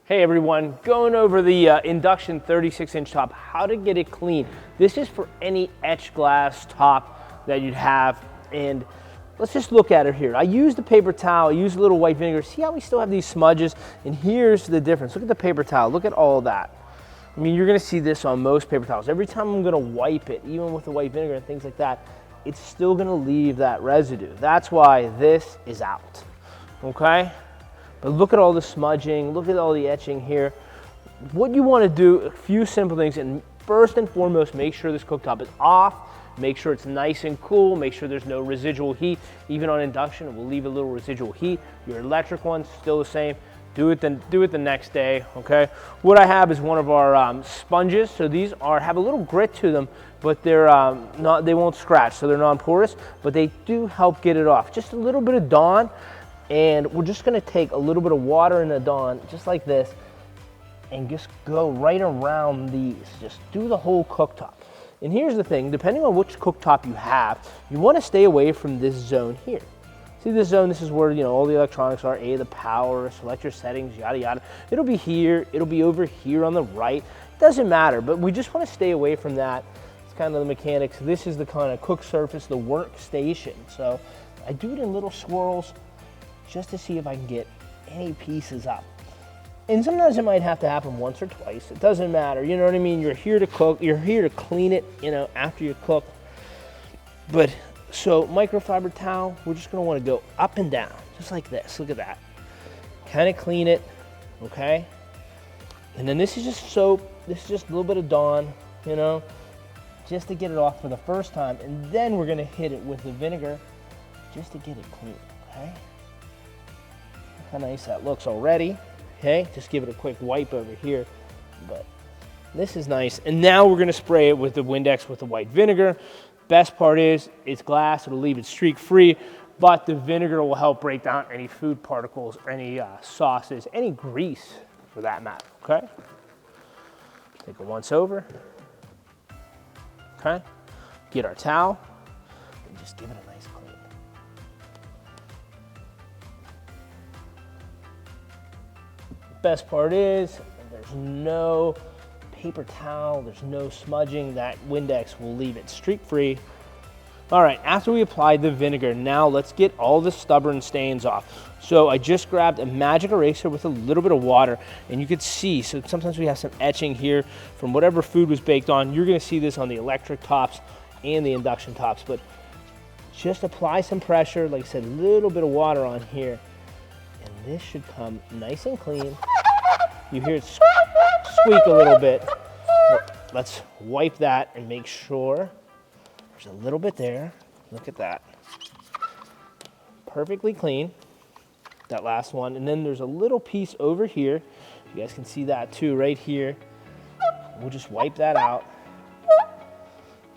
Hey everyone, going over the Induction 36-inch top, how to get it clean. This is for any etched glass top that you'd have, and let's just look at it here. I used the paper towel, I used a little white vinegar. See how we still have these smudges? And here's the difference. Look at the paper towel, look at all that. I mean, you're gonna see this on most paper towels. Every time I'm gonna wipe it, even with the white vinegar and things like that, it's still gonna leave that residue. That's why this is out, okay? But look at all the smudging, look at all the etching here. What you want to do, a few simple things, and first and foremost, make sure this cooktop is off, make sure it's nice and cool, make sure there's no residual heat. Even on induction, it will leave a little residual heat. Your electric one's still the same. Do it the next day, okay? What I have is one of our sponges. So these have a little grit to them, but they're they won't scratch, so they're non-porous, but they do help get it off. Just a little bit of Dawn. And we're just gonna take a little bit of water in the Dawn, just like this, and just go right around these. Just do the whole cooktop. And here's the thing, depending on which cooktop you have, you wanna stay away from this zone here. See this zone, this is where all the electronics are, the power, select your settings, yada yada. It'll be here, it'll be over here on the right. It doesn't matter, but we just wanna stay away from that. It's kind of the mechanics. This is the kind of cook surface, the workstation. So I do it in little swirls, just to see if I can get any pieces up. And sometimes it might have to happen once or twice. It doesn't matter, you know what I mean? You're here to cook, you're here to clean it, after you cook. But, so microfiber towel, we're just gonna wanna go up and down, just like this, look at that. Kind of clean it, okay? And then this is just soap, this is just a little bit of Dawn, just to get it off for the first time. And then we're gonna hit it with the vinegar, just to get it clean, okay? How nice that looks already, okay? Just give it a quick wipe over here, but this is nice. And now we're gonna spray it with the Windex with the white vinegar. Best part is, it's glass, it'll leave it streak free, but the vinegar will help break down any food particles, any sauces, any grease for that matter, okay? Take it once over, okay? Get our towel, and just give it a nice clean. Best part is there's no paper towel, there's no smudging. That Windex will leave it streak free. All right, after we applied the vinegar, now let's get all the stubborn stains off. So I just grabbed a magic eraser with a little bit of water, and you could see, so sometimes we have some etching here from whatever food was baked on. You're gonna see this on the electric tops and the induction tops, but just apply some pressure, like I said, a little bit of water on here, and this should come nice and clean. You hear it squeak a little bit. But let's wipe that and make sure there's a little bit there. Look at that. Perfectly clean, that last one. And then there's a little piece over here. You guys can see that too, right here. We'll just wipe that out.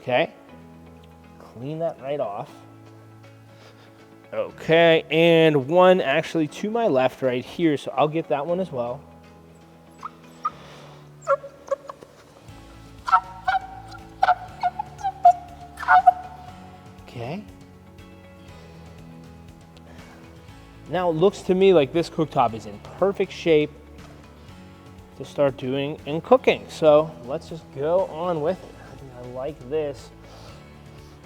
Okay, clean that right off. Okay, and one actually to my left right here, so I'll get that one as well. Okay. Now it looks to me like this cooktop is in perfect shape to start doing and cooking. So let's just go on with it. I like this.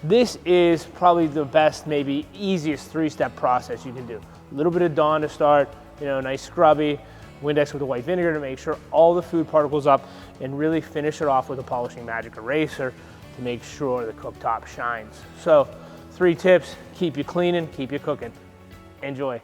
This is probably the best, maybe easiest three-step process you can do. A little bit of Dawn to start, nice scrubby, Windex with the white vinegar to make sure all the food particles up, and really finish it off with a polishing magic eraser to make sure the cooktop shines. So 3 tips, keep you cleaning, keep you cooking. Enjoy.